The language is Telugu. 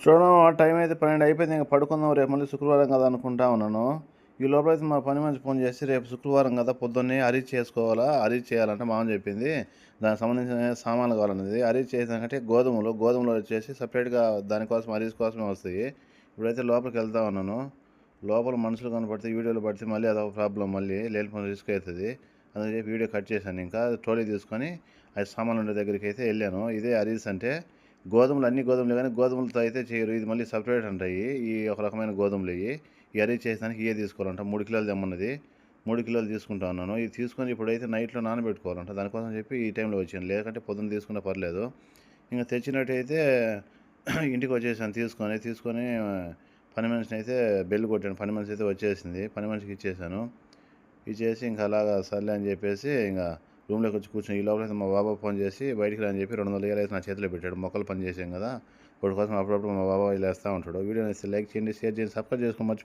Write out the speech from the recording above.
చూడడం ఆ టైం అయితే 12 అయిపోయింది. ఇంక పడుకుందాం రేపు మళ్ళీ శుక్రవారం కదా అనుకుంటా ఉన్నాను. ఈ లోపలైతే మా పని మనిషి ఫోన్ చేసి రేపు శుక్రవారం కదా పొద్దున్నే అరీజ్ చేసుకోవాలా, అరీజ్ చేయాలంట మా అమ్మ చెప్పింది. దానికి సంబంధించిన సామాన్లు కావాలన్నది. అరీజ్ చేసాకంటే గోధుమలు వచ్చేసి సపరేట్‌గా దానికోసం అరీజ్ కోసమే వస్తాయి. ఇప్పుడైతే లోపలికి వెళ్తా ఉన్నాను. లోపల మనుషులు కనపడితే వీడియోలు పడితే మళ్ళీ అదొక ప్రాబ్లమ్ మళ్ళీ లేనిపోని రిస్క్ అవుతది. అందుకని చెప్పి వీడియో కట్ చేశాను ఇంకా. ట్రోలీ తీసుకొని ఆ సామాన్లు ఉండే దగ్గరికి అయితే వెళ్ళాను. ఇదే అరీజ్ అంటే అన్ని గోధుమలే కానీ గోధుమలతో అయితే చేయరు. ఇది మళ్ళీ సపరేట్ అంటాయి. ఈ ఒక రకమైన గోధుమలు ఇవి. ఈ అరీజ్ చేసేదానికి ఇవే తీసుకోవాలంట. 3 కిలోలు తెమ్మన్నది. 3 కిలోలు తీసుకుంటా ఉన్నాను. ఇది తీసుకొని ఇప్పుడైతే నైట్‌లో నానబెట్టుకోవాలంట. దానికోసం చెప్పి ఈ టైంలో వచ్చాను. లేకంటే పొద్దున్న తీసుకున్నా పర్లేదు. ఇంక తెచ్చినట్టయితే ఇంటికి వచ్చేసాను తీసుకొని పని మనిషిని అయితే బెల్ కొట్టాను. పని మనిషి అయితే వచ్చేసింది. పని మనిషికి ఇచ్చేసాను. ఇచ్చేసి ఇంకా అలాగా సర్లే అని చెప్పేసి ఇంకా రూమ్లోకి వచ్చి కూర్చొని ఈ లోపలైతే మా బాబాయ్ ఫోన్ చేసి బయటికి రా అని చెప్పి 200 అయితే నా చేతిలో పెట్టాడు. మొక్కలు పని చేసాం కదా, వాడి కోసం అప్పుడప్పుడు మా బాబాయ్ లేస్తూ ఉంటాడు. వీడియో నచ్చితే లైక్ చేయండి, షేర్ చేయండి, సబ్స్క్రైబ్ చేసుకోమర్చి